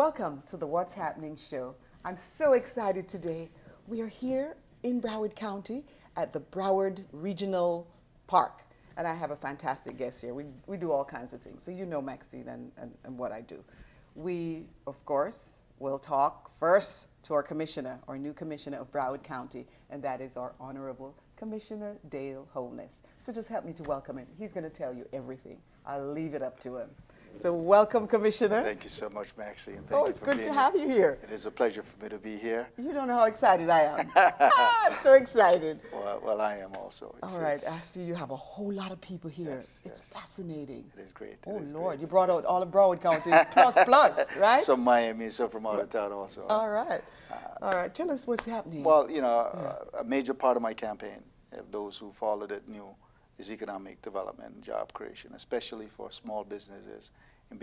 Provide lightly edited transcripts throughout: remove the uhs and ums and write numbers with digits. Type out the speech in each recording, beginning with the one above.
Welcome to the What's Happening show. I'm so excited today. We are here in Broward County at the Broward Regional Park. And I have a fantastic guest here. We do all kinds of things. So you know Maxine and what I do. We, of course, will talk first to our commissioner, our new commissioner of Broward County, and that is our Honorable Commissioner Dale Holness. So just help me to welcome him. He's going to tell you everything. I'll leave it up to him. So welcome, Commissioner. Thank you so much, Maxine. Oh, it's good to have you here. It is a pleasure for me to be here. You don't know how excited I am. I'm so excited. Well, I am also. All right, I see you have a whole lot of people here. Yes, it's yes. Fascinating. It is great. Oh, is Lord, great. you brought out all of Broward County, plus, right? Some Miami, some from out of town also. All right. All right, tell us what's happening. Well, you know, a major part of my campaign, those who followed it knew, is economic development and job creation, especially for small businesses in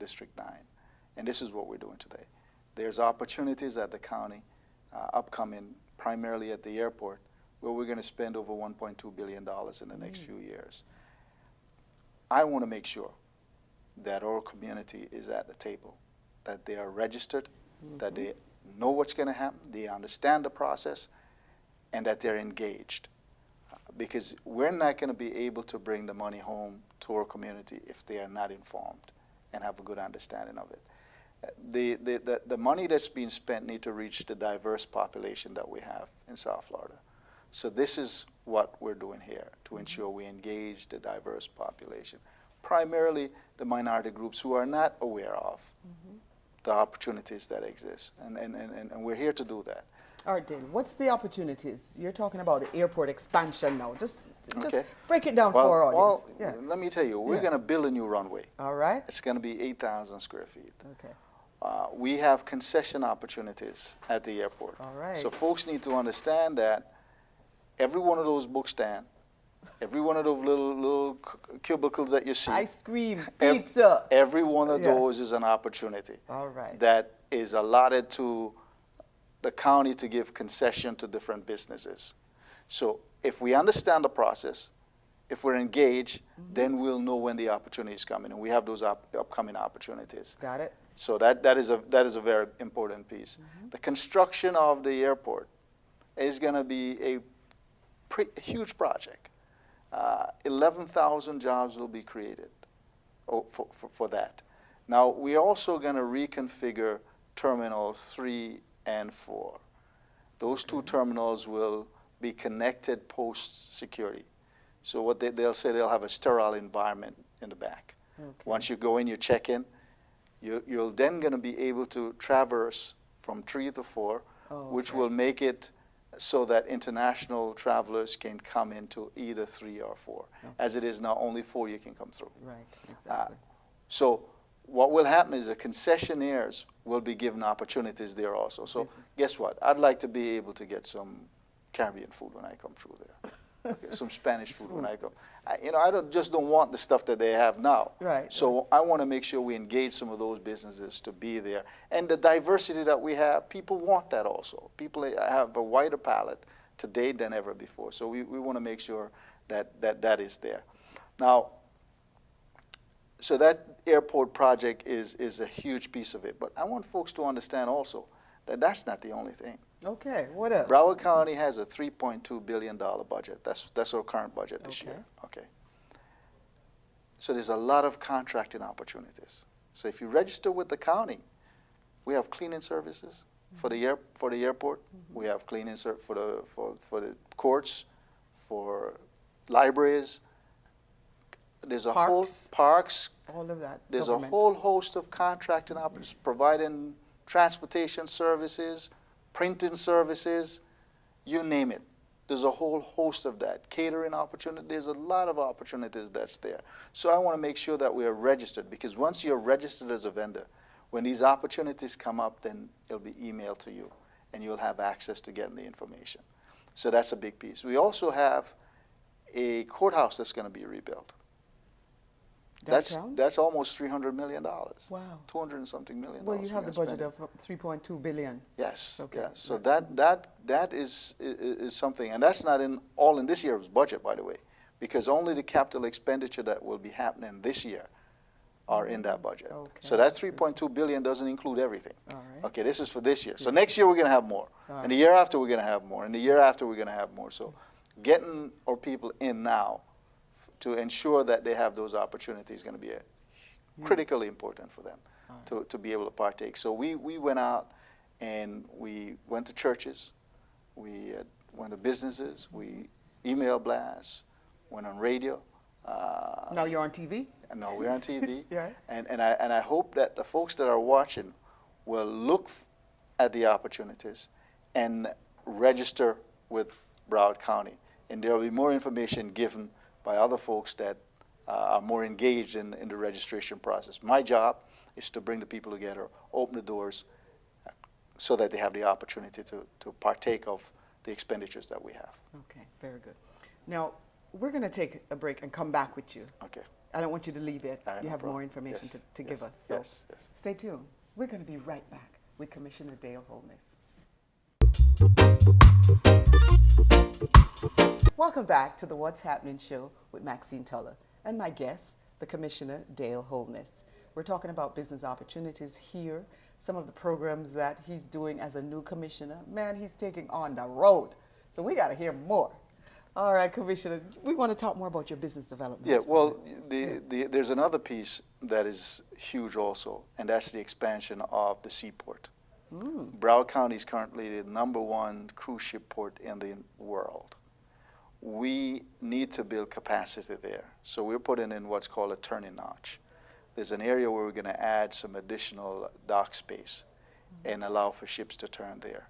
District 9. And this is what we're doing today. There's opportunities at the county upcoming, primarily at the airport, where we're going to spend over $1.2 billion in the next few years. I want to make sure that our community is at the table, that they are registered, that they know what's going to happen, they understand the process, and that they're engaged. Because we're not going to be able to bring the money home to our community if they are not informed and have a good understanding of it. The money that's being spent need to reach the diverse population that we have in South Florida. So this is what we're doing here to ensure we engage the diverse population, primarily the minority groups who are not aware of the opportunities that exist. And we're here to do that. All right, Dale, what's the opportunities? You're talking about the airport expansion now. Just break it down for our audience. Well, let me tell you, we're going to build a new runway. All right. It's going to be 8,000 square feet. Okay. We have concession opportunities at the airport. All right. So folks need to understand that every one of those book stands, every one of those little cubicles that you see, ice cream, pizza, every one of those is an opportunity. All right. That is allotted to the county to give concession to different businesses. So if we understand the process, if we're engaged, then we'll know when the opportunity is coming, and we have those upcoming opportunities. Got it. So that is a very important piece. The construction of the airport is going to be a huge project. 11,000 jobs will be created for that. Now, we're also going to reconfigure terminals 3 and 4. Those two terminals will be connected post-security. So what they'll say, they'll have a sterile environment in the back. Okay. Once you go in, you check in, you're then going to be able to traverse from 3 to 4, which will make it so that international travelers can come into either 3 or 4. Okay. As it is now, only 4 you can come through. Right, exactly. So what will happen is the concessionaires will be given opportunities there also. So guess what? I'd like to be able to get some Caribbean food when I come through there. Okay, some Spanish food when I come. I don't want the stuff that they have now. Right. So I want to make sure we engage some of those businesses to be there. And the diversity that we have, people want that also. People have a wider palette today than ever before. So we want to make sure that is there. Now, so that airport project is a huge piece of it. But I want folks to understand also that that's not the only thing. Okay, what else? Broward County has a $3.2 billion budget. That's our current budget this year. Okay. So there's a lot of contracting opportunities. So if you register with the county, we have cleaning services for the airport. We have cleaning for the courts, for libraries. There's a whole parks. All of that. There's a whole host of contracting opportunities, providing transportation services, printing services, you name it. There's a whole host of that. Catering opportunity, there's a lot of opportunities that's there. So I want to make sure that we are registered, because once you're registered as a vendor, when these opportunities come up, then it'll be emailed to you, and you'll have access to getting the information. So that's a big piece. We also have a courthouse that's going to be rebuilt. That's almost $300 million. Wow. 200 and something million. Well, you have the budget of 3.2 billion. Yes. Okay. Yes. So that is something, and that's not all in this year's budget, by the way, because only the capital expenditure that will be happening this year are in that budget. Okay. So that 3.2 billion doesn't include everything. All right. Okay, this is for this year. So next year we're going to have more, and the year after we're going to have more, and the year after we're going to have more. So getting our people in now to ensure that they have those opportunities is going to be critically important for them to be able to partake. So we went out and we went to churches, we went to businesses, we email blasts, went on radio. Now you're on TV? No, we're on TV. Yeah. And I hope that the folks that are watching will look at the opportunities and register with Broward County. And there will be more information given by other folks that are more engaged in the registration process. My job is to bring the people together, open the doors, so that they have the opportunity to partake of the expenditures that we have. Okay, very good. Now, we're going to take a break and come back with you. Okay. I don't want you to leave yet. No You have problem. more information Yes, to yes, give us. So yes, yes. stay tuned. We're going to be right back with Commissioner Dale Holness. Welcome back to the What's Happening show with Maxine Tulloch and my guest, the Commissioner Dale Holness. We're talking about business opportunities here, some of the programs that he's doing as a new commissioner. Man, he's taking on the road. So we got to hear more. All right, Commissioner, we want to talk more about your business development. Yeah, well, there's another piece that is huge also, and that's the expansion of the seaport. Broward County is currently the #1 cruise ship port in the world. We need to build capacity there. So we're putting in what's called a turning notch. There's an area where we're going to add some additional dock space and allow for ships to turn there.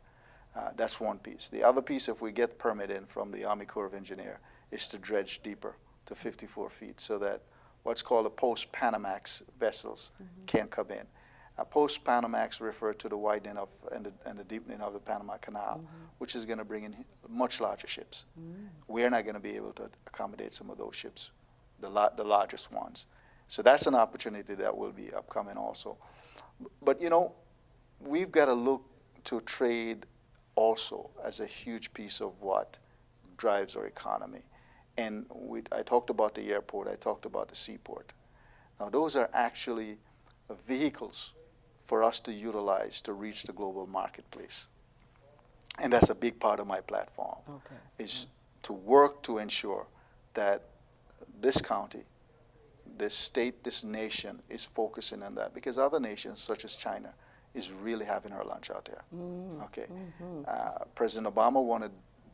That's one piece. The other piece, if we get permit in from the Army Corps of Engineers, is to dredge deeper to 54 feet so that what's called a post-Panamax vessels can come in. Post-Panamax refer to the widening of and the deepening of the Panama Canal, which is going to bring in much larger ships. We're not going to be able to accommodate some of those ships, the largest ones. So that's an opportunity that will be upcoming also. But, you know, we've got to look to trade also as a huge piece of what drives our economy. And I talked about the airport, I talked about the seaport. Now those are actually vehicles for us to utilize to reach the global marketplace. And that's a big part of my platform, is to work to ensure that this county, this state, this nation is focusing on that, because other nations such as China is really having our lunch out there. Okay. President Obama wanted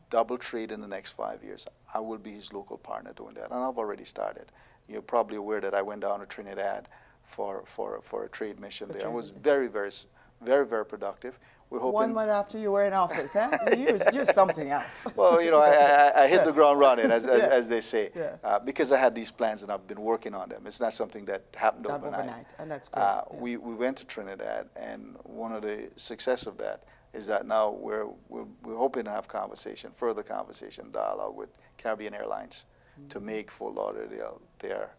double trade in the next 5 years. I will be his local partner doing that, and I've already started. You're probably aware that I went down to Trinidad for a trade mission there. It was very, very productive. We're hoping 1 month after you were in office, huh? You're something else. Well, you know, I hit the ground running, as they say, Yeah. Because I had these plans and I've been working on them. It's not something that happened overnight. And that's great. We went to Trinidad, and one of the success of that is that now we're hoping to have further conversation, dialogue with Caribbean Airlines to make Fort Lauderdale their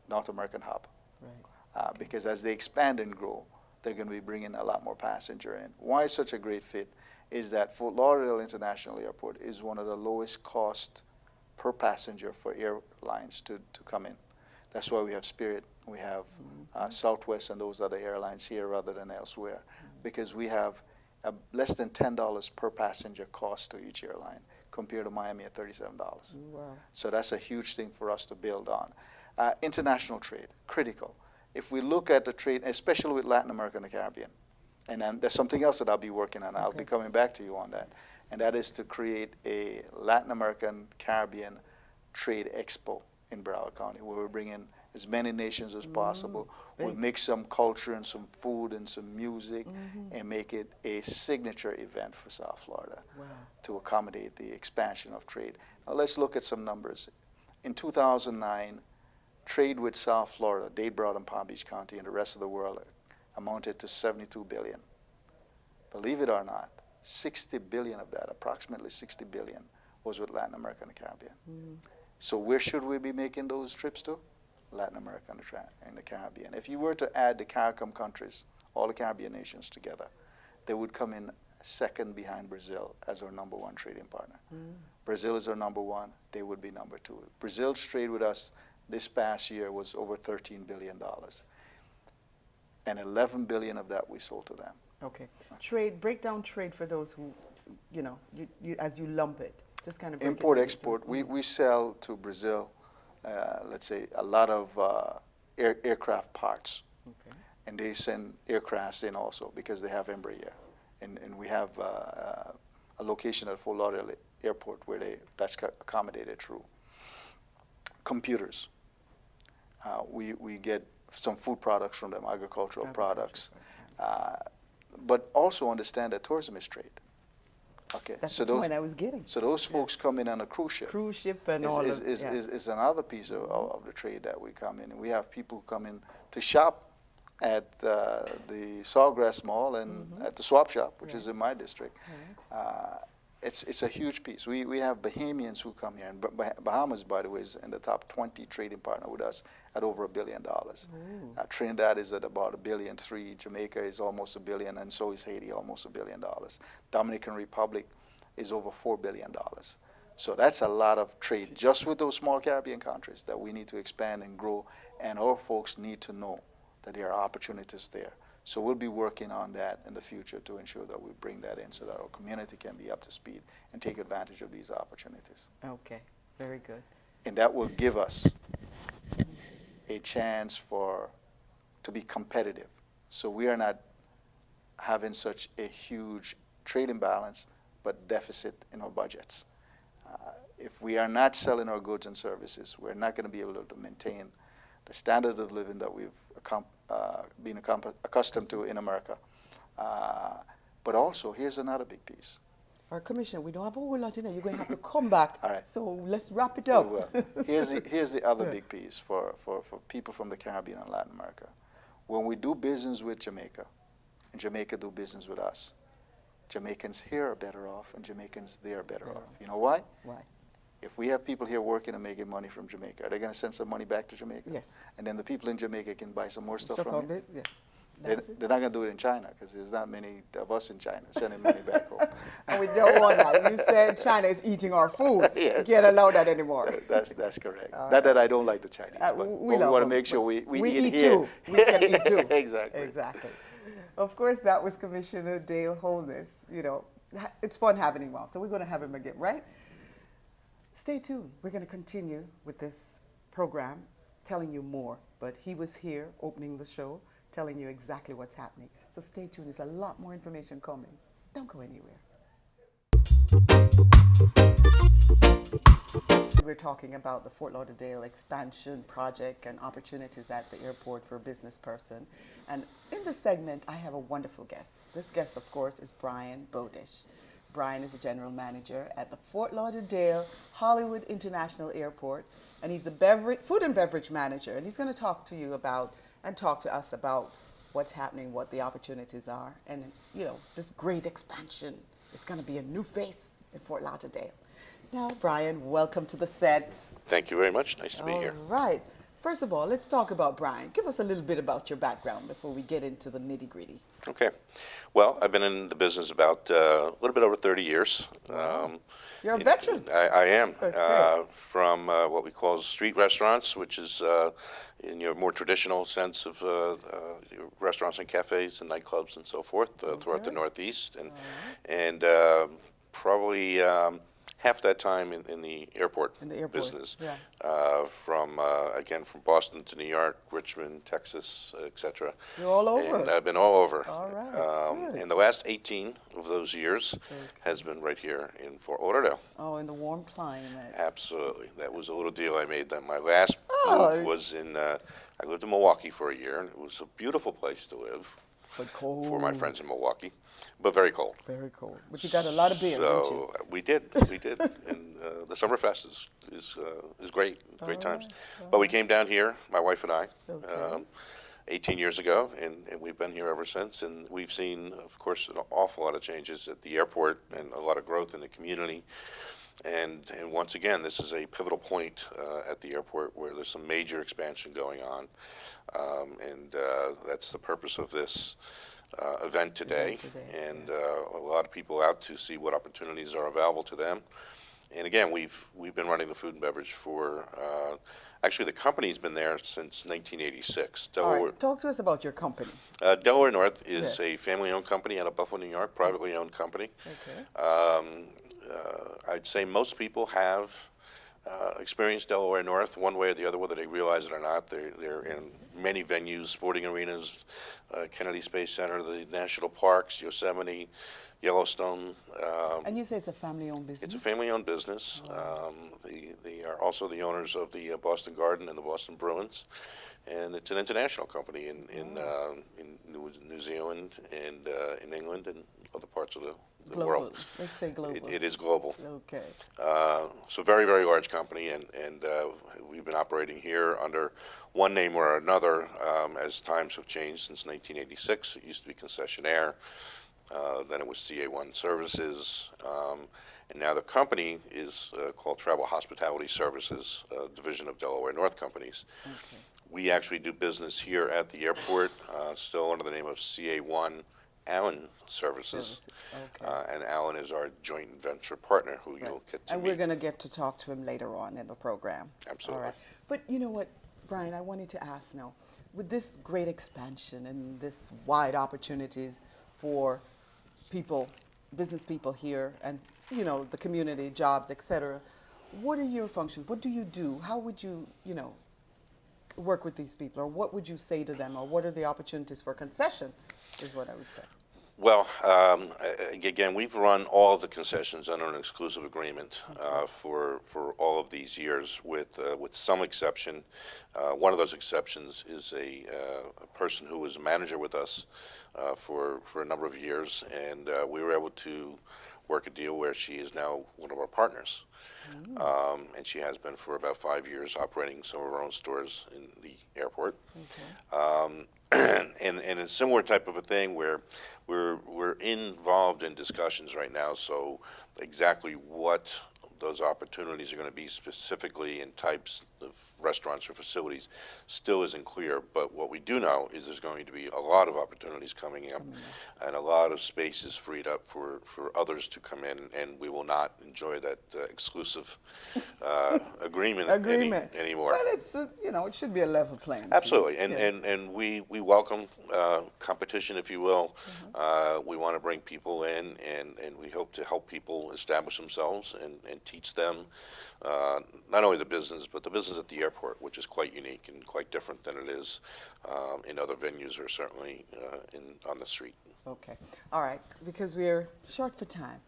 North American hub. Right. Because as they expand and grow, they're going to be bringing a lot more passenger in. Why it's such a great fit is that Fort Lauderdale International Airport is one of the lowest cost per passenger for airlines to come in. That's why we have Spirit, we have Southwest and those other airlines here rather than elsewhere, because we have less than $10 per passenger cost to each airline compared to Miami at $37. Wow. So that's a huge thing for us to build on. International trade, critical. If we look at the trade, especially with Latin America and the Caribbean, and then there's something else that I'll be working on. I'll be coming back to you on that. And that is to create a Latin American Caribbean trade expo in Broward County, where we're bringing as many nations as possible. We mix some culture and some food and some music and make it a signature event for South Florida to accommodate the expansion of trade. Now let's look at some numbers. In 2009, trade with South Florida, Dade, Broward, and Palm Beach County and the rest of the world amounted to $72 billion. Believe it or not, 60 billion of that, approximately 60 billion, was with Latin America and the Caribbean. So where should we be making those trips to? Latin America and the Caribbean. If you were to add the CARICOM countries, all the Caribbean nations together, they would come in second behind Brazil as our #1 trading partner. Brazil is our #1, they would be #2. Brazil's trade with us this past year was over $13 billion. And 11 billion of that we sold to them. Okay. Trade, break down trade for those who, you know, you as you lump it. Just kind of break Import, it export, we sell to Brazil, let's say, a lot of aircraft parts. Okay. And they send aircrafts in also because they have Embraer. And we have a location at Fort Lauderdale Airport where that's accommodated through. Computers. We get some food products from them, agricultural products. But also understand that tourism is trade. Okay. That's so the those, point I was getting. So those folks come in on a cruise ship. Cruise ship and all of is another piece of the trade that we come in. And we have people who come in to shop at the Sawgrass Mall and at the Swap Shop, which is in my district. It's a huge piece. We have Bahamians who come here, and Bahamas, by the way, is in the top 20 trading partner with us at over $1 billion. Trinidad is at about $1.3 billion. Jamaica is almost $1 billion, and so is Haiti, almost $1 billion. Dominican Republic is over $4 billion. So that's a lot of trade just with those small Caribbean countries that we need to expand and grow, and our folks need to know that there are opportunities there. So we'll be working on that in the future to ensure that we bring that in so that our community can be up to speed and take advantage of these opportunities. Okay, very good. And that will give us a chance to be competitive. So we are not having such a huge trade imbalance, but deficit in our budgets. If we are not selling our goods and services, we're not going to be able to maintain the standard of living that we've been accustomed to in America. But also, here's another big piece. Our Commissioner, we don't have a whole lot in there. You're going to have to come back. All right. So let's wrap it up. Well, here's the other big piece for people from the Caribbean and Latin America. When we do business with Jamaica, and Jamaica do business with us, Jamaicans here are better off, and Jamaicans there are better off. You know why? Why? If we have people here working and making money from Jamaica, are they going to send some money back to Jamaica? Yes. And then the people in Jamaica can buy some more stuff from it? Yeah. They're not going to do it in China because there's not many of us in China sending money back home. And we don't want that. You said China is eating our food. Yes. You can't allow that anymore. That's correct. Not that I don't like the Chinese, but we want to make sure we eat here. Too. We can eat too. Exactly. Exactly. Of course, that was Commissioner Dale Holness. You know, it's fun having him on, so we're going to have him again, right? Stay tuned. We're going to continue with this program, telling you more. But he was here opening the show, telling you exactly what's happening. So stay tuned. There's a lot more information coming. Don't go anywhere. We're talking about the Fort Lauderdale expansion project and opportunities at the airport for a business person. And in this segment, I have a wonderful guest. This guest, of course, is Brian Bowdish. Brian is a general manager at the Fort Lauderdale Hollywood International Airport, and he's the food and beverage manager. And he's going to talk to you about and talk to us about what's happening, what the opportunities are, and you know, this great expansion is going to be a new face in Fort Lauderdale. Now, Brian, welcome to the set. Thank you very much. Nice to be here. All right. First of all, let's talk about Brian. Give us a little bit about your background before we get into the nitty-gritty. Okay. Well, I've been in the business about a little bit over 30 years. You're a veteran. I am. Okay. From what we call street restaurants, which is in your more traditional sense of your restaurants and cafes and nightclubs and so forth throughout the Northeast. And probably half that time in the airport In the airport, business. yeah. Again, from Boston to New York, Richmond, Texas, etc. You're all over. And I've been all over. All right, good. And the last 18 of those years Okay. has been right here in Fort Lauderdale. Oh, in the warm climate. Absolutely. That was a little deal I made then. My last Oh. move was I lived in Milwaukee for a year, and it was a beautiful place to live But cold. for my friends in Milwaukee, but very cold. Very cold. But you got a lot of beer, didn't you? So we did. And the Summerfest is great, great times. right, But we came down here, my wife and I, Okay. 18 years ago, and we've been here ever since. And we've seen, of course, an awful lot of changes at the airport and a lot of growth in the community. And once again, this is a pivotal point at the airport where there's some major expansion going on. And that's the purpose of this event today. And a lot of people out to see what opportunities are available to them. And again, we've been running the food and beverage for, actually the company's been there since 1986. All Delaware, right, talk to us about your company. Delaware North is Yeah. a family-owned company out of Buffalo, New York, privately owned company. Okay. I'd say most people have experienced Delaware North one way or the other, whether they realize it or not. They're in many venues, sporting arenas, Kennedy Space Center, the national parks, Yosemite, Yellowstone. And you say it's a family-owned business? It's a family-owned business. They are also the owners of the Boston Garden and the Boston Bruins, and it's an international company in New Zealand and in England and other parts of the global. world. Let's say global. It is global. Okay. So very, very large company, and we've been operating here under one name or another as times have changed since 1986. It used to be Concessionaire, then it was CA1 Services, and now the company is called Travel Hospitality Services, division of Delaware North Companies. Okay. We actually do business here at the airport, still under the name of CA1 Allen Services. Okay. And Allen is our joint venture partner, who you'll get to And meet. we're going to get to talk to him later on in the program. Absolutely. All right. But you know what, Brian, I wanted to ask now, with this great expansion and this wide opportunities for people, business people here, and you know the community, jobs, etc. What are your functions? What do you do? How would you, work with these people, or what would you say to them, or what are the opportunities for concession? Is what I would say. Well, again, we've run all of the concessions under an exclusive agreement for all of these years, with some exception. One of those exceptions is a person who was a manager with us for a number of years, and we were able to work a deal where she is now one of our partners. And she has been for about 5 years, operating some of our own stores in the airport. Okay. And a similar type of a thing where we're involved in discussions right now, so exactly what those opportunities are going to be specifically in types of restaurants or facilities still isn't clear. But what we do know is there's going to be a lot of opportunities coming in, and a lot of spaces freed up for others to come in, and we will not enjoy that exclusive agreement anymore. Well, it's it should be a level playing field. Absolutely, Yeah. and we welcome competition, if you will. We want to bring people in, and we hope to help people establish themselves and teach them not only the business, but the business at the airport, which is quite unique and quite different than it is in other venues, or certainly on the street. Okay. All right. Because we're short for time.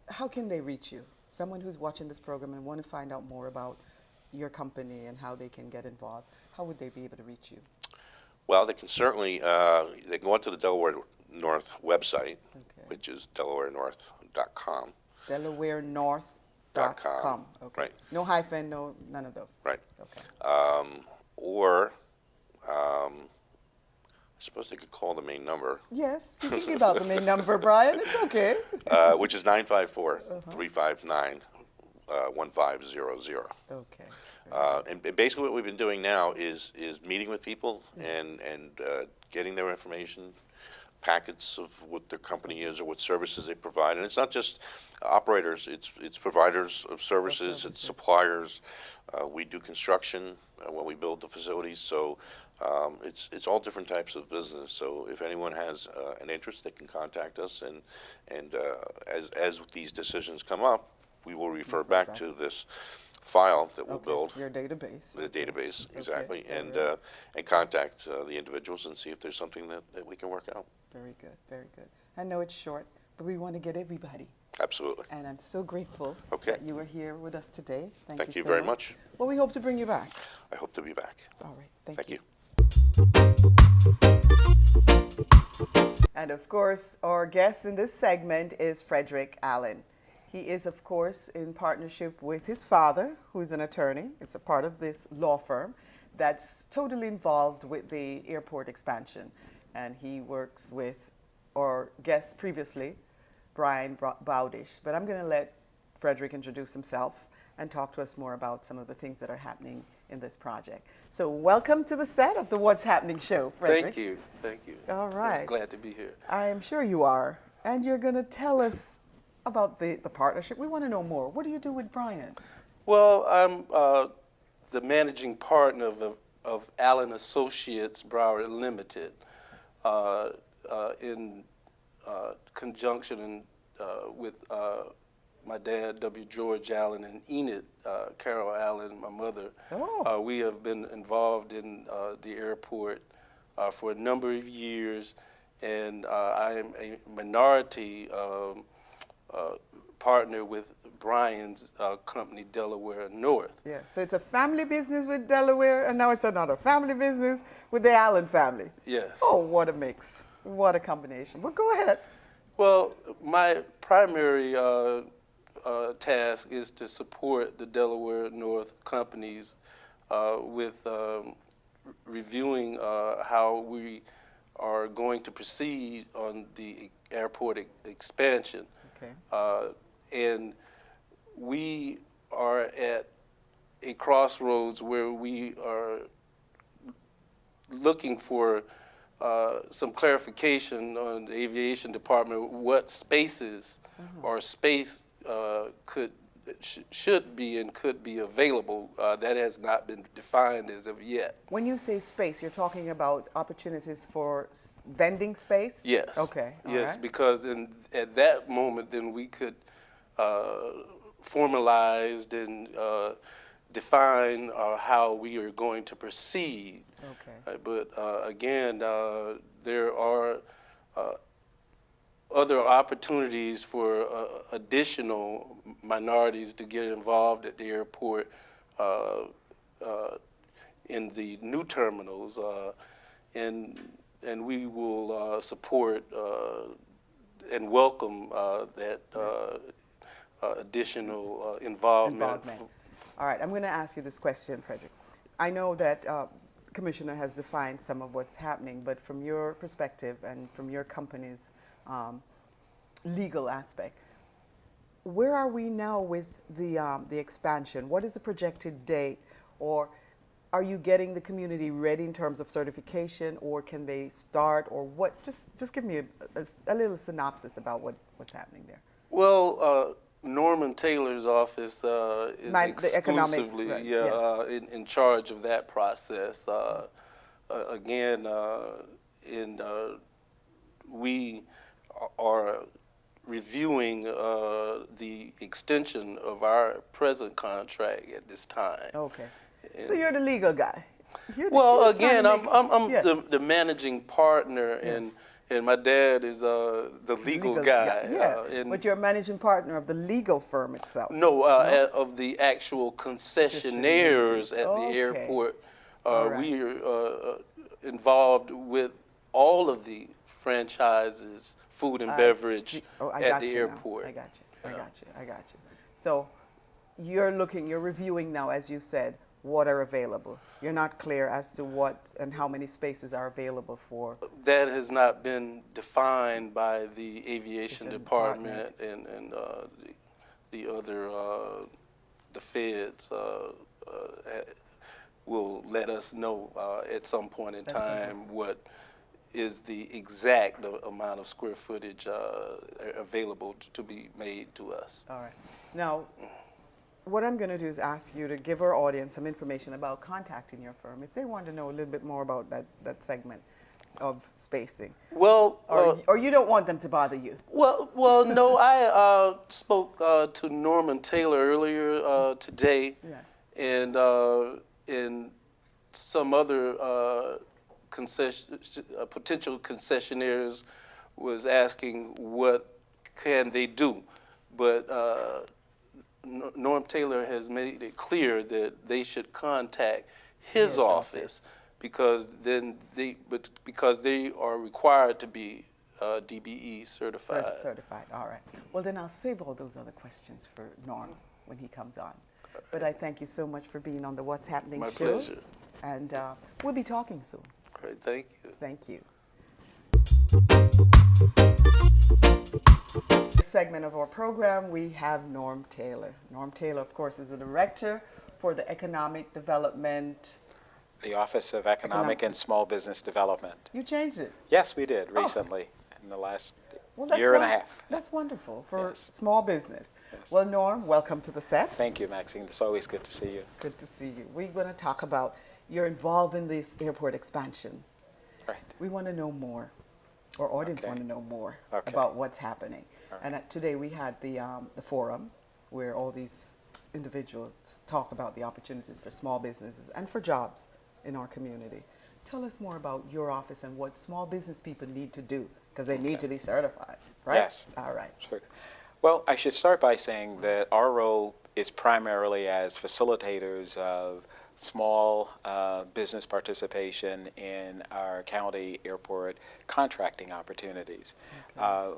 How can they reach you? Someone who's watching this program and want to find out more about your company and how they can get involved, how would they be able to reach you? Well, they can certainly they can go onto the Delaware North website, Okay. which is delawarenorth.com. DelawareNorth.com. Okay. Right. No hyphen, none of those. Right. Okay. Or I suppose they could call the main number, Yes, you can give out the main number, Brian. It's okay. which is 954-359-1500. Okay. And basically what we've been doing now is meeting with people and getting their information, packets of what their company is or what services they provide. And it's not just operators, it's providers of services, it's suppliers. We do construction when we build the facilities, so it's all different types of business. So if anyone has an interest, they can contact us, and as these decisions come up, we will refer back to this file that we'll Okay, build. your database. The database, exactly, all and right. and contact the individuals and see if there's something that we can work out. Very good, very good. I know it's short, but we want to get everybody. Absolutely. And I'm so grateful Okay. that you were here with us today. Thank you so very much. Well, we hope to bring you back. I hope to be back. All right, Thank you. And of course, our guest in this segment is Frederick Allen. He is, of course, in partnership with his father, who is an attorney. It's a part of this law firm that's totally involved with the airport expansion. And he works with our guest previously, Bowdish. But I'm going to let Frederick introduce himself and talk to us more about some of the things that are happening in this project. So welcome to the set of the What's Happening show, Frederick. Thank you. Thank you. All right. Glad to be here. I am sure you are. And you're going to tell us about the partnership. We want to know more. What do you do with Brian? Well, I'm the managing partner of Allen Associates Broward Limited in conjunction with my dad, W. George Allen, and Enid Carol Allen, my mother. Oh. We have been involved in the airport for a number of years, and I am a minority partner with Brian's company, Delaware North. Yeah. So it's a family business with Delaware, and now it's another family business with the Allen family. Yes. Oh, what a mix. What a combination. Well, go ahead. Well, my primary task is to support the Delaware North companies with reviewing how we are going to proceed on the airport expansion. Okay. And we are at a crossroads where we are looking for some clarification on the aviation department, what spaces or space should be and could be available. That has not been defined as of yet. When you say space, you're talking about opportunities for vending space? Yes. Okay. All Yes, right. because at that moment, then we could formalize and define how we are going to proceed. Okay. But again, there are other opportunities for additional minorities to get involved at the airport in the new terminals, and we will support and welcome that additional involvement. All right, I'm going to ask you this question, Frederick. I know that Commissioner has defined some of what's happening, but from your perspective and from your company's legal aspect, where are we now with the expansion? What is the projected date? Or are you getting the community ready in terms of certification, or can they start, or what? Just give me a little synopsis about what's happening there. Well, Norman Taylor's office is The economics, exclusively right, in charge of that process. Again, we are reviewing the extension of our present contract at this time. Okay. So you're the legal guy. Well, again, I'm the managing partner, and my dad is the legal guy. Yeah, but you're a managing partner of the legal firm itself. No, of the actual concessionaires at the airport. Right. We are involved with all of the franchises, food and beverage at the airport. I got you. So you're reviewing now, as you said, what are available. You're not clear as to what and how many spaces are available for. That has not been defined by the aviation department and the other, the feds will let us know at some point in time what is the exact amount of square footage available to be made to us. All right. Now, what I'm going to do is ask you to give our audience some information about contacting your firm. If they want to know a little bit more about that segment, of spacing? Well, Or you don't want them to bother you? well, no. I spoke to Norman Taylor earlier today, Yes. and some other potential concessionaires was asking what can they do, but Norm Taylor has made it clear that they should contact his office because they are required to be DBE certified. Certified, all right. Well, then I'll save all those other questions for Norm when he comes on. But I thank you so much for being on the What's Happening My show. pleasure. And we'll be talking soon. Great, thank you. Thank you. This segment of our program, we have Norm Taylor. Norm Taylor, of course, is the director for the Economic Development. The Office of Economic and Small Business Development. You changed it. Yes, we did recently in the last Well, year and a half. That's wonderful for Yes. small business. Yes. Well, Norm, welcome to the set. Thank you, Maxine. It's always good to see you. Good to see you. We're going to talk about you're involved in this airport expansion. Right. We want to know more. Our audience Okay. want to know more Okay. about what's happening. All right. And today we had the forum where all these individuals talk about the opportunities for small businesses and for jobs in our community. Tell us more about your office and what small business people need to do because they need to be certified, right? Yes. All right. Sure. Well, I should start by saying that our role is primarily as facilitators of small business participation in our county airport contracting opportunities.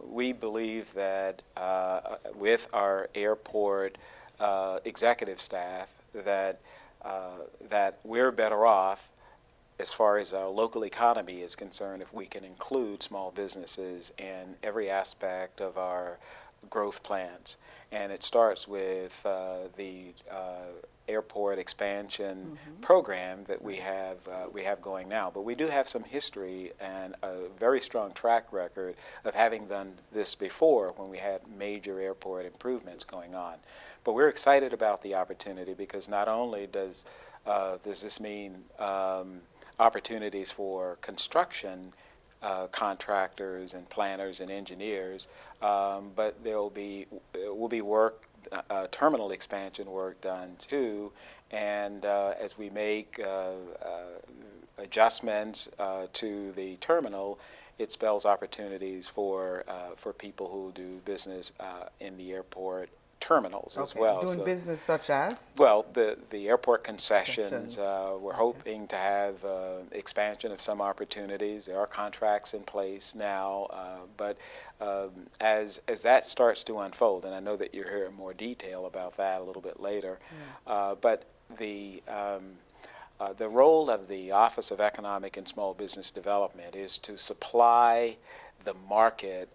We believe that with our airport executive staff that we're better off as far as our local economy is concerned if we can include small businesses in every aspect of our growth plans. And it starts with the airport expansion program that we have going now. But we do have some history and a very strong track record of having done this before when we had major airport improvements going on. But we're excited about the opportunity because not only does this mean opportunities for construction contractors and planners and engineers, but will be work, terminal expansion work done too, and as we make adjustments to the terminal, it spells opportunities for people who do business in the airport terminals as well. Doing business such as? Well, the airport concessions, we're Okay. hoping to have expansion of some opportunities. There are contracts in place now, but as that starts to unfold, and I know that you'll hear more detail about that a little bit later, but the role of the Office of Economic and Small Business Development is to supply the market,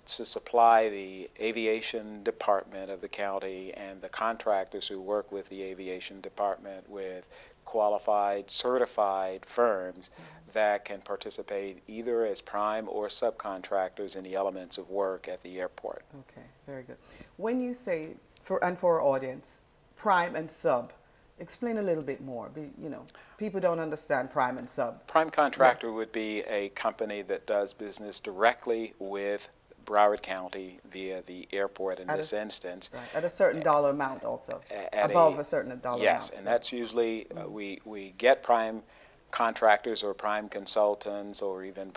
to supply the aviation department of the county and the contractors who work with the aviation department with qualified, certified firms that can participate either as prime or subcontractors in the elements of work at the airport. Okay, very good. When you say, for our audience, prime and sub, explain a little bit more. People don't understand prime and sub. Prime contractor would be a company that does business directly with Broward County via the airport in this instance. Right. At a certain dollar amount also, above a certain dollar amount. Yes, and that's usually, we get prime contractors or prime consultants or even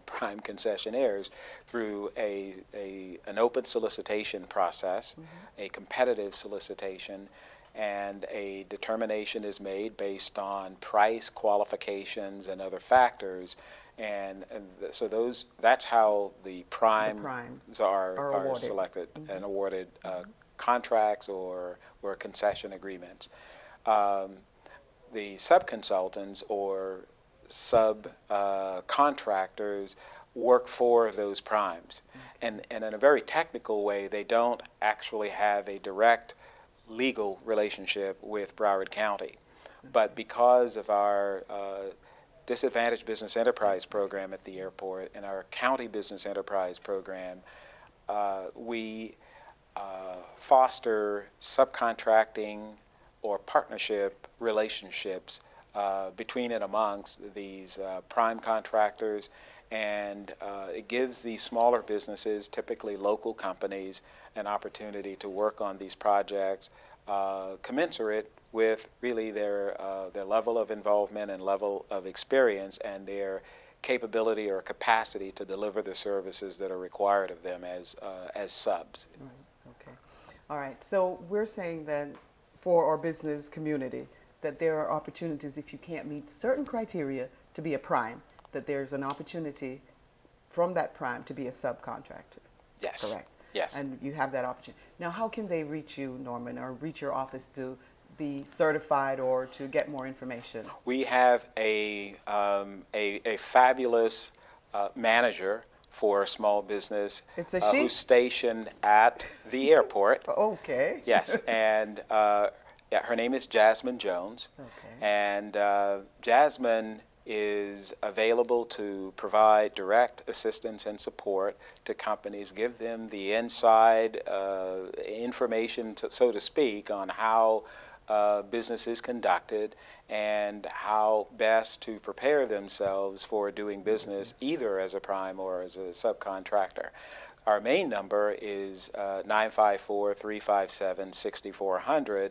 prime concessionaires through an open solicitation process, a competitive solicitation, and a determination is made based on price, qualifications, and other factors. And so that's how the primes are awarded. selected and awarded contracts or concession agreements. The subconsultants or subcontractors work for those primes. And in a very technical way, they don't actually have a direct legal relationship with Broward County. But because of our Disadvantaged Business Enterprise Program at the airport and our County Business Enterprise Program, we foster subcontracting or partnership relationships between and amongst these prime contractors, and it gives these smaller businesses, typically local companies, an opportunity to work on these projects commensurate with really their level of involvement and level of experience and their capability or capacity to deliver the services that are required of them as subs. Right. Okay. All right. So we're saying that for our business community that there are opportunities if you can't meet certain criteria to be a prime, that there's an opportunity from that prime to be a subcontractor. Yes. Correct. Yes. And you have that opportunity. Now, how can they reach you, Norman, or reach your office to be certified or to get more information? We have a fabulous manager for a small business It's a she? who's stationed at the airport. Okay. Yes, and yeah, her name is Jasmine Jones. Okay. And Jasmine is available to provide direct assistance and support to companies, give them the inside information, so to speak, on how business is conducted and how best to prepare themselves for doing business either as a prime or as a subcontractor. Our main number is 954-357-6400.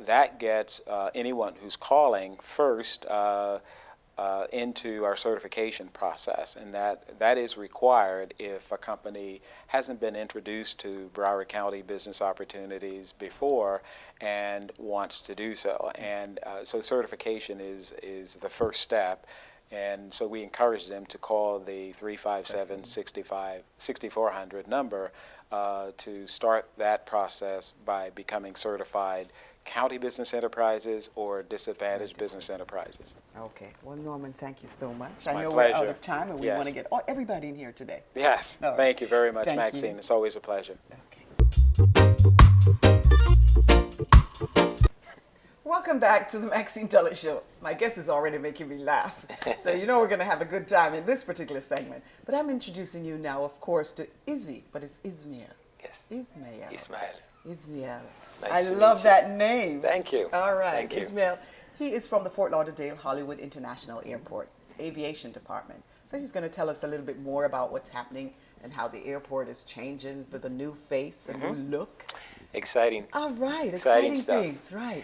That gets anyone who's calling first into our certification process, and that is required if a company hasn't been introduced to Broward County business opportunities before and wants to do so. And so certification is the first step. And so we encourage them to call the 357-6400 number to start that process by becoming certified county business enterprises or disadvantaged business enterprises. Okay. Well, Norman, thank you so much. It's I my know we're out pleasure. of time, and we Yes. want to get everybody in here today. Yes, All right. thank you very much, Thank you. Maxine. It's always a pleasure. Okay. Welcome back to the Maxine Tulloch Show. My guest is already making me laugh. So you know we're going to have a good time in this particular segment. But I'm introducing you now, of course, to Izzy, but it's Izmir. Yes. Ismael. Ismael. Ismael. Nice I to love meet you. that name. Thank you. All right. Thank you. Ismael. He is from the Fort Lauderdale Hollywood International Airport Aviation Department. So he's going to tell us a little bit more about what's happening and how the airport is changing for the new face and new look. Exciting. All right. Exciting Exciting stuff. things. Right.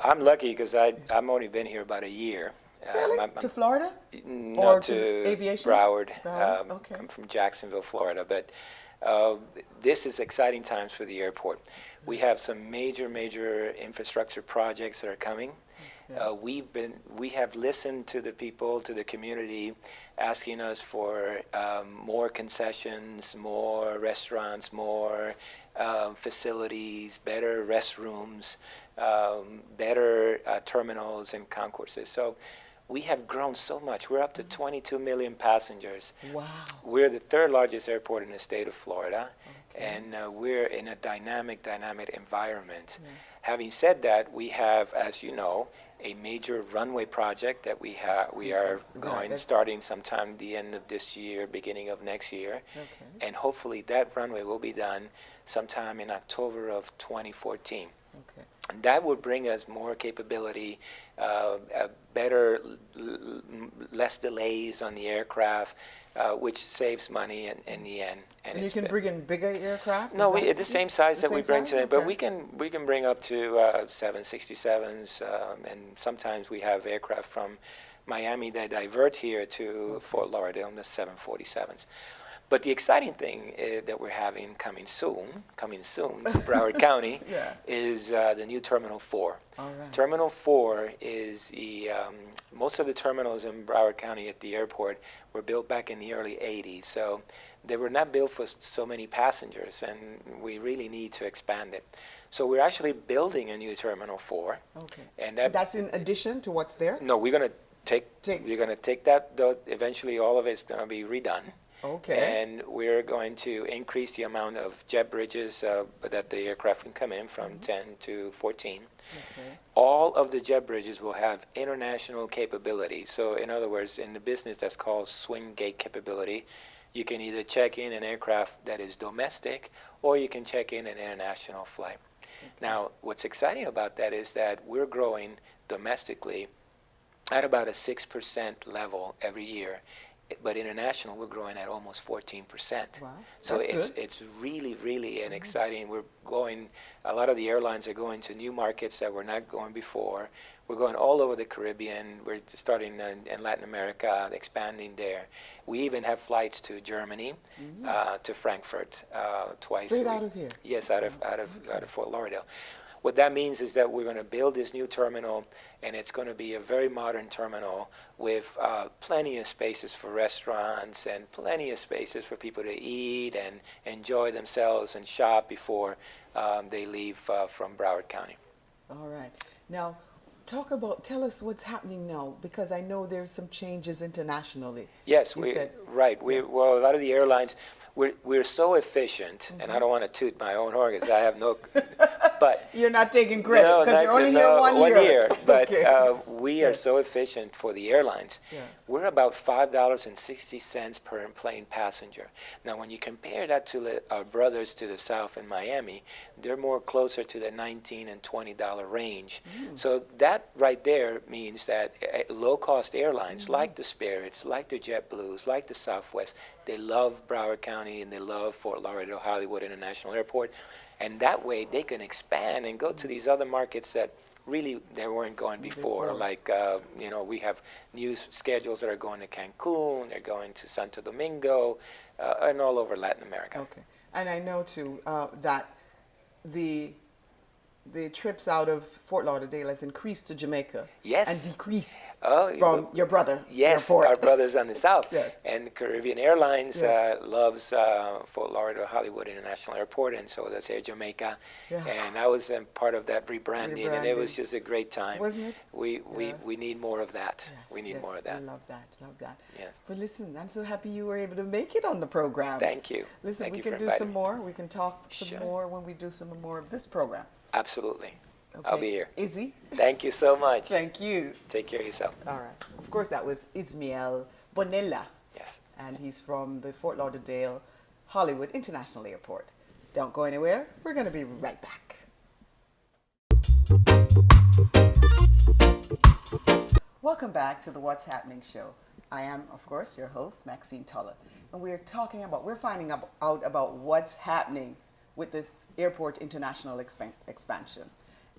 I'm lucky because I've only been here about a year. Really? I'm To Florida? not or to aviation? Broward. Broward? Okay. I'm from Jacksonville, Florida, but this is exciting times for the airport. We have some major infrastructure projects that are coming. We have listened to the people, to the community, asking us for more concessions, more restaurants, more facilities, better restrooms, better terminals and concourses. So we have grown so much. We're up to 22 million passengers. Wow. We're the third largest airport in the state of Florida, and we're in a dynamic environment. Having said that, we have, as you know, a major runway project that we are starting sometime the end of this year, beginning of next year, and hopefully that runway will be done sometime in October of 2014. Okay. And that would bring us more capability, better, less delays on the aircraft, which saves money in the end. And you can bring in bigger aircraft? No, Is that the same size the that we same bring size? today, but Okay. we can bring up to 767s, and sometimes we have aircraft from Miami that divert here to Fort Lauderdale on the 747s. But the exciting thing that we're having coming soon to Broward County is the new Terminal 4. All right. Terminal 4 is most of the terminals in Broward County at the airport were built back in the early 80s. So they were not built for so many passengers, and we really need to expand it. So we're actually building a new Terminal 4. Okay. And that's in addition to what's there? No, we're going to take that, eventually all of it's going to be redone. Okay. And we're going to increase the amount of jet bridges that the aircraft can come in from 10 to 14. Okay. All of the jet bridges will have international capability. So in other words, in the business that's called swing gate capability, you can either check in an aircraft that is domestic or you can check in an international flight. Okay. Now, what's exciting about that is that we're growing domestically at about a 6% level every year. But international, we're growing at almost 14%. Wow, So that's good. it's really, really an exciting. We're going. A lot of the airlines are going to new markets that we're not going before. We're going all over the Caribbean. We're starting in Latin America, expanding there. We even have flights to Germany, to Frankfurt twice. Straight a out week. of here? Yes, out of Fort Lauderdale. What that means is that we're going to build this new terminal, and it's going to be a very modern terminal with plenty of spaces for restaurants and plenty of spaces for people to eat and enjoy themselves and shop before they leave from Broward County. All right. Now, tell us what's happening now, because I know there's some changes internationally. Yes, You said- well, a lot of the airlines, we're so efficient, and I don't want to toot my own horn because I have no, but You're not taking credit no, because you're only here no, 1 year. But Okay. we are so efficient for the airlines. Yes. We're about $5.60 per plane passenger. Now, when you compare that to our brothers to the south in Miami, they're more closer to the $19 and $20 range. So that right there means that low-cost airlines like the Spirits, like the JetBlues, like the Southwest, they love Broward County and they love Fort Lauderdale Hollywood International Airport. And that way they can expand and go to these other markets that really they weren't going before. Like, we have new schedules that are going to Cancun, they're going to Santo Domingo, and all over Latin America. Okay. And I know, too, that the trips out of Fort Lauderdale has increased to Jamaica. Yes. And decreased Oh, from your brother. Yes, airport. our brothers on the south. Yes. And Caribbean Airlines Yeah. loves Fort Lauderdale Hollywood International Airport, and so does Air Jamaica. Yeah. And I was part of that rebranding, and it was Rebranding. just a great time. Wasn't it? We need more of that. Yes, We need yes, more of that. I love that. Love that. Yes. But listen, I'm so happy you were able to make it on the program. Thank you. Listen, Thank we you can for do inviting some me. more. We can talk some Sure. more when we do some more of this program. Absolutely. Okay. I'll be here. Izzy, Thank you so much. thank you. Take care of yourself. All right. Of course, that was Ismael Bonilla, Yes. and he's from the Fort Lauderdale Hollywood International Airport. Don't go anywhere. We're going to be right back. Welcome back to the What's Happening show. I am, of course, your host, Maxine Tulloch, and we're finding out about what's happening with this airport international expansion.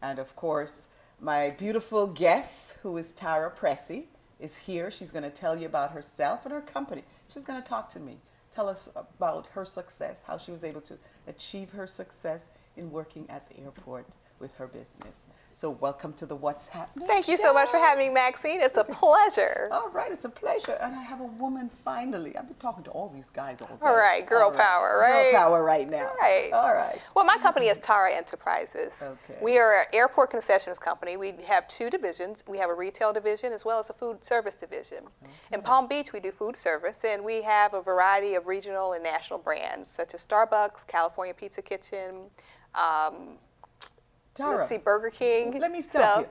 And of course, my beautiful guest, who is Tarra Pressy, is here. She's going to tell you about herself and her company. She's going to talk to me, tell us about her success, how she was able to achieve her success in working at the airport with her business. So welcome to the What's Happening Thank you show. so much for having me, Maxine. It's a pleasure. All right, it's a pleasure. And I have a woman finally. I've been talking to all these guys all day. All right, girl power, right? Girl power right now. Right. All right. Well, my company is Tarra Enterprises. Okay. We are an airport concessions company. We have two divisions. We have a retail division as well as a food service division. In Palm Beach, we do food service, and we have a variety of regional and national brands such as Starbucks, California Pizza Kitchen, Tarra, let's see, Burger King. let me stop So-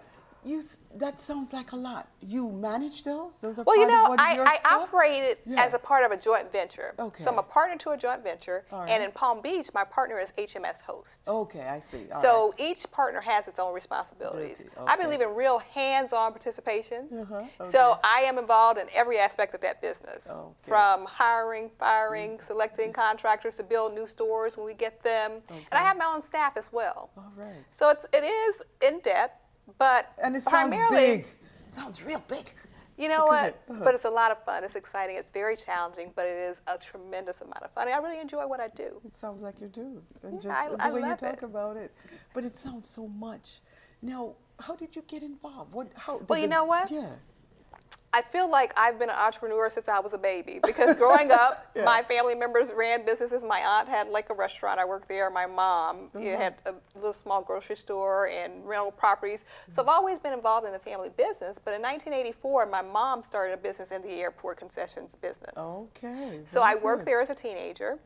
you. That sounds like a lot. You manage those? Those are Well, you part know, of what your I stuff? operated Yeah. as a part of a joint venture. Okay. So I'm a partner to a joint venture. All And right. in Palm Beach, my partner is HMS Host. Okay, I see. All So right. each partner has its own responsibilities. Okay, I believe in real hands-on participation. Uh-huh, So okay. I am involved in every aspect of that business, Okay. Mm. from hiring, firing, selecting contractors to build new stores when we get them. And I have my own staff as well. All right. So it is in depth, but And it sounds primarily, big. It sounds real big. you know Okay, what? uh-huh. But it's a lot of fun. It's exciting. It's very challenging, but it is a tremendous amount of fun. I really enjoy what I do. It sounds like you do. And Yeah, just I the way you love talk it. about it. But it sounds so much. Now, how did you get involved? Well, you know what? Yeah. I feel like I've been an entrepreneur since I was a baby because growing up, Yeah. my family members ran businesses. My aunt had like a restaurant. I worked there. My mom had a little small grocery store and rental properties. So I've always been involved in the family business. But in 1984, my mom started a business in the airport concessions business. Okay. So very I worked good. there as a teenager,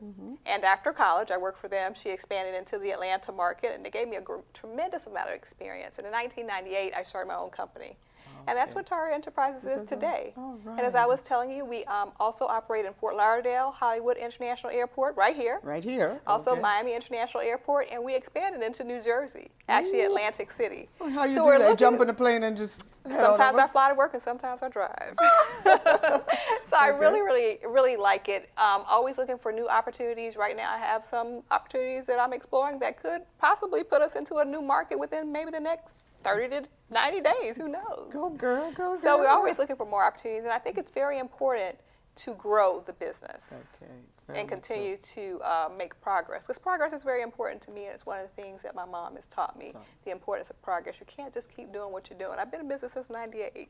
and after college, I worked for them. She expanded into the Atlanta market, and they gave me a tremendous amount of experience. And in 1998, I started my own company. And that's what Tarra Enterprises is today. All And as I was telling you, we also operate in Fort Lauderdale, Hollywood International Airport, right here. Right here. Also okay. Miami International Airport, and we expanded into New Jersey, actually Atlantic City. Well, how you So do we're that? looking- Jump in a plane and just head on Sometimes over? I fly to work and sometimes I drive. So I really like it. Always looking for new opportunities. Right now I have some opportunities that I'm exploring that could possibly put us into a new market within maybe the next 30 to 90 days. Who knows? Go girl, go girl. So we're always looking for more opportunities, and I think it's very important to grow the business Okay, very and much so. continue to make progress. Because progress is very important to me, and it's one of the things that my mom has taught me, the importance of progress. You can't just keep doing what you're doing. I've been in business since '98.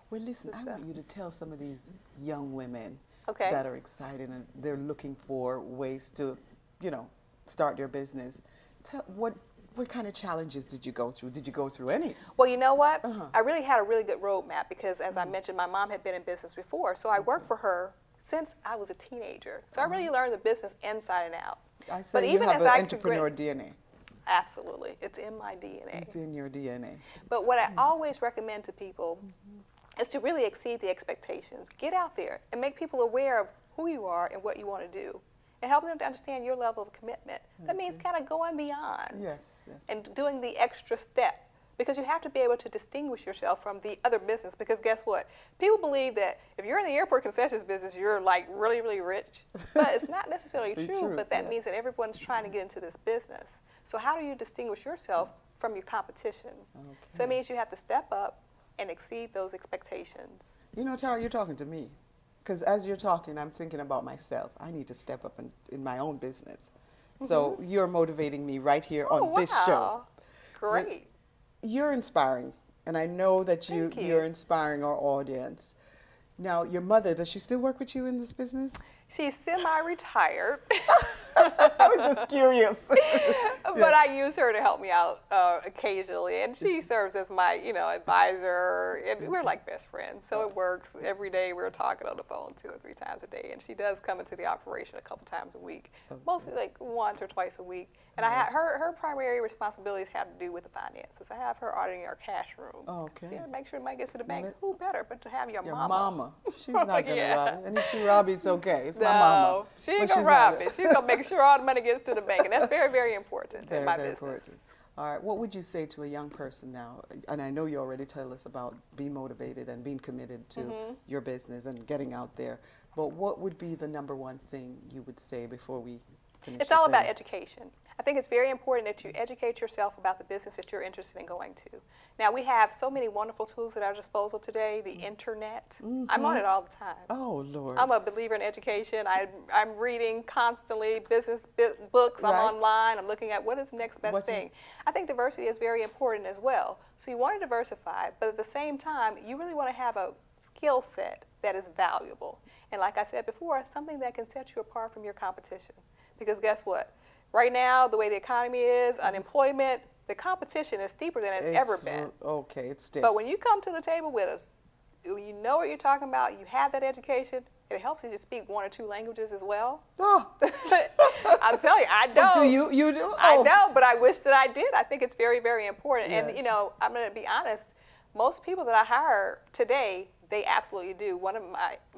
Well, listen, I want you to tell some of these young women Okay. that are excited and they're looking for ways to, start their business. What kind of challenges did you go through? Did you go through any? Well, you know what? I really had a really good roadmap because, as I mentioned, my mom had been in business before. So I worked for her since I was a teenager. So I really learned the business inside and out. I say you have an entrepreneur DNA. Absolutely. It's in my DNA. It's in your DNA. But what I always recommend to people is to really exceed the expectations. Get out there and make people aware of who you are and what you want to do, and help them to understand your level of commitment. That means kind of going beyond Yes. and doing the extra step, because you have to be able to distinguish yourself from the other business. Because guess what? People believe that if you're in the airport concessions business, you're like really, really rich. But it's not necessarily true, but that means that everyone's trying to get into this business. So how do you distinguish yourself from your competition? So it means you have to step up and exceed those expectations. Tara, you're talking to me. Because as you're talking, I'm thinking about myself. I need to step up in my own business. So you're motivating me right here on this show. Great. You're inspiring, and I know that Thank you. you're inspiring our audience. Now, your mother, does she still work with you in this business? She's semi-retired, I was just curious. but I use her to help me out occasionally, and she serves as my, advisor, and we're like best friends, so it works. Every day we're talking on the phone 2 or 3 times a day, and she does come into the operation a couple times a week, mostly like once or twice a week. And her primary responsibilities have to do with the finances. I have her auditing our cash room. Okay. Make sure the money gets to the bank. Who better but to have your Your mama? mama. She's not going to Yeah. rob it. And if she rob it, it's okay. It's my No, mama. she ain't But gonna she's rob not- it. She's gonna make sure all the money gets to the bank, and that's very, very important Very, in my very business. important. All right, what would you say to a young person now? And I know you already tell us about being motivated and being committed to your business and getting out there, but what would be the number one thing you would say before we finish? It's all this about segment? education. I think it's very important that you educate yourself about the business that you're interested in going to. Now, we have so many wonderful tools at our disposal today, the internet. I'm on it all the time. Oh, Lord. I'm a believer in education. I'm reading constantly business books. I'm Right. online. I'm looking at what is the next best What's thing. I think diversity is very important as well. So you want to diversify, but at the same time, you really want to have a skill set that is valuable. And like I said before, something that can set you apart from your competition. Because guess what? Right now, the way the economy is, unemployment, the competition is steeper than it's ever been. Okay, it's stiff. But when you come to the table with us, you know what you're talking about, you have that education, it helps you to speak 1 or 2 languages as well. Oh. I'm telling you, I don't. Do you do? I Oh. don't, but I wish that I did. I think it's very, very important. Yes. And, I'm going to be honest, most people that I hire today, they absolutely do. One of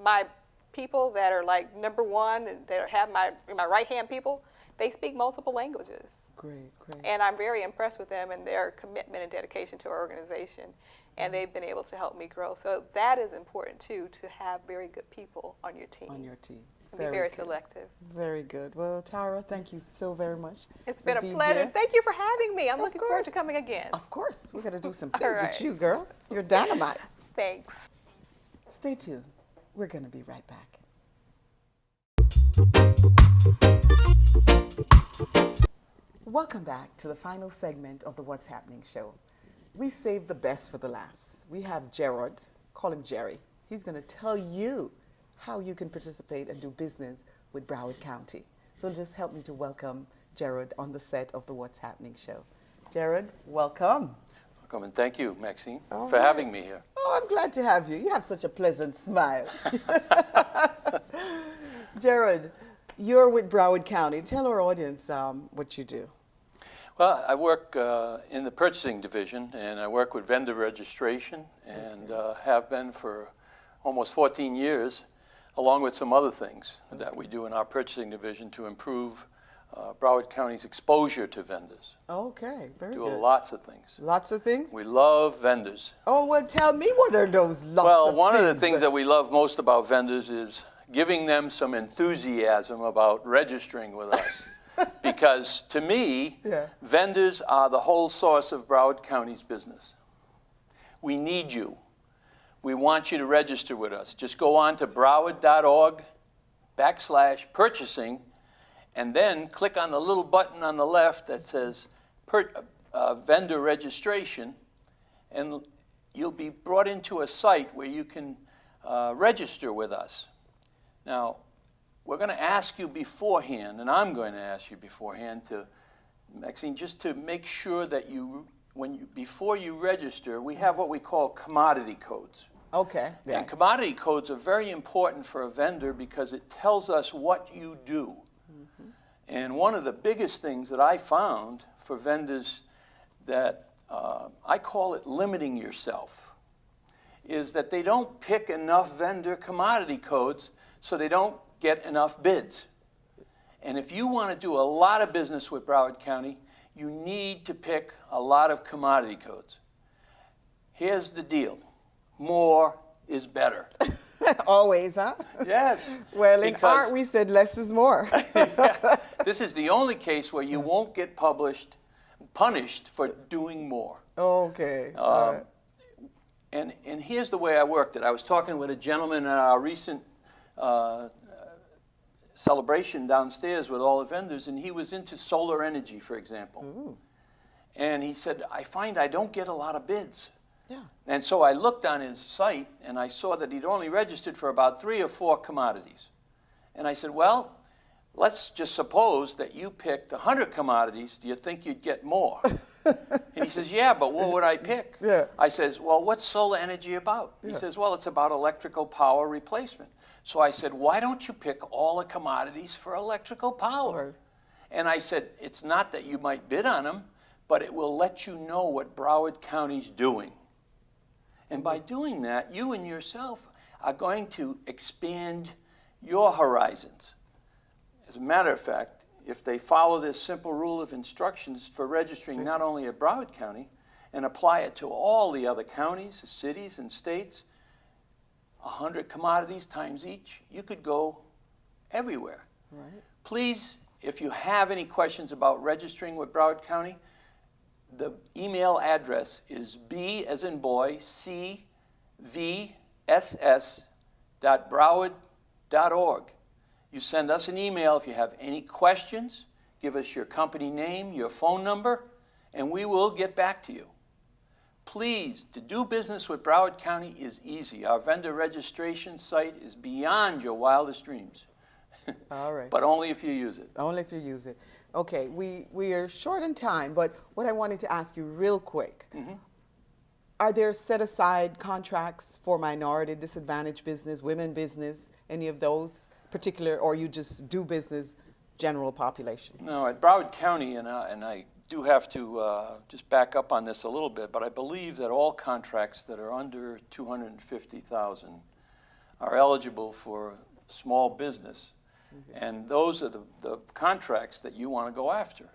my people that are like #1 and that have my right-hand people, they speak multiple languages. Great. And I'm very impressed with them and their commitment and dedication to our organization. And they've been able to help me grow. So that is important, too, to have very good people on your team. On your team. And be very good. selective. Very good. Well, Tara, thank you so very much. It's for been a being pleasure. here. Thank you for having me. I'm Of looking forward course. to coming again. Of course. We're going to do some All things right. with you, girl. You're dynamite. Thanks. Stay tuned. We're going to be right back. Welcome back to the final segment of the What's Happening show. We saved the best for the last. We have Gerard, call him Jerry. He's going to tell you how you can participate and do business with Broward County. So just help me to welcome Gerard on the set of the What's Happening show. Gerard, welcome. Welcome, and thank you, Maxine, All for right. having me here. Oh, I'm glad to have you. You have such a pleasant smile. Gerard, you're with Broward County. Tell our audience what you do. Well, I work in the purchasing division, and I work with vendor registration, and have been for almost 14 years, along with some other things that we do in our purchasing division to improve Broward County's exposure to vendors. Okay, very Do good. lots of things. Lots of things? We love vendors. Oh, well, tell me what are those lots Well, of one things? of the things that we love most about vendors is giving them some enthusiasm about registering with us. Because to me, Yeah. vendors are the whole source of Broward County's business. We need you. We want you to register with us. Just go on to broward.org/purchasing, and then click on the little button on the left that says vendor registration, and you'll be brought into a site where you can register with us. Now, we're going to ask you beforehand, and I'm going to ask you beforehand to, Maxine, just to make sure that before you register, we have what we call commodity codes. Okay. Yeah. And commodity codes are very important for a vendor because it tells us what you do. Mm-hmm. And one of the biggest things that I found for vendors that I call it limiting yourself is that they don't pick enough vendor commodity codes, so they don't get enough bids. And if you want to do a lot of business with Broward County, you need to pick a lot of commodity codes. Here's the deal. More is better. Always, huh? Yes. Well, in art, we said less is more. Yeah, this is the only case where you won't get punished for doing more. Okay. And here's the way I worked it. I was talking with a gentleman at our recent celebration downstairs with all the vendors, and he was into solar energy, for example. Ooh. And he said, I find I don't get a lot of bids. Yeah. And so I looked on his site, and I saw that he'd only registered for about 3 or 4 commodities. And I said, well, let's just suppose that you picked 100 commodities. Do you think you'd get more? And he says, yeah, but what would I pick? Yeah. I says, well, what's solar energy about? He says, well, it's about electrical power replacement. So I said, why don't you pick all the commodities for electrical power? Right. And I said, it's not that you might bid on them, but it will let you know what Broward County's doing. And by doing that, you and yourself are going to expand your horizons. As a matter of fact, if they follow this simple rule of instructions for registering not only at Broward County and apply it to all the other counties, cities, and states, 100 commodities times each, you could go everywhere. Right. Please, if you have any questions about registering with Broward County, the email address is B as in boy, cvss.broward.org. You send us an email if you have any questions, give us your company name, your phone number, and we will get back to you. Please, to do business with Broward County is easy. Our vendor registration site is beyond your wildest dreams. All right. But only if you use it. Only if you use it. Okay, we are short in time, but what I wanted to ask you real quick, are there set-aside contracts for minority, disadvantaged business, women business, any of those particular, or you just do business general population? No, at Broward County, and I do have to just back up on this a little bit, but I believe that all contracts that are under $250,000 are eligible for small business. And those are the contracts that you want to go after.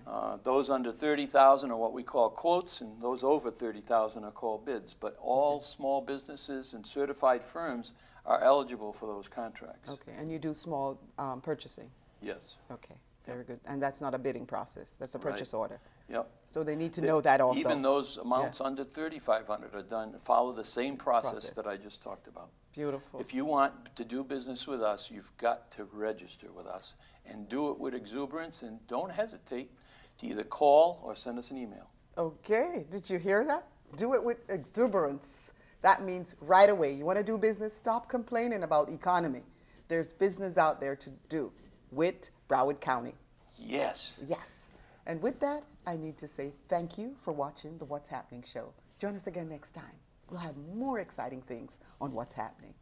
Okay. Those under 30,000 are what we call quotes, and those over 30,000 are called bids. But all small businesses and certified firms are eligible for those contracts. Okay, and you do small purchasing? Yes. Okay, very good. And that's not a bidding process, that's a purchase order? Yep. So they need to know that also? Even those amounts under 3,500 are done, follow the same process that I just talked about. Beautiful. If you want to do business with us, you've got to register with us and do it with exuberance, and don't hesitate to either call or send us an email. Okay, did you hear that? Do it with exuberance. That means right away. You want to do business, stop complaining about economy. There's business out there to do with Broward County. Yes. Yes. And with that, I need to say thank you for watching the What's Happening show. Join us again next time. We'll have more exciting things on What's Happening.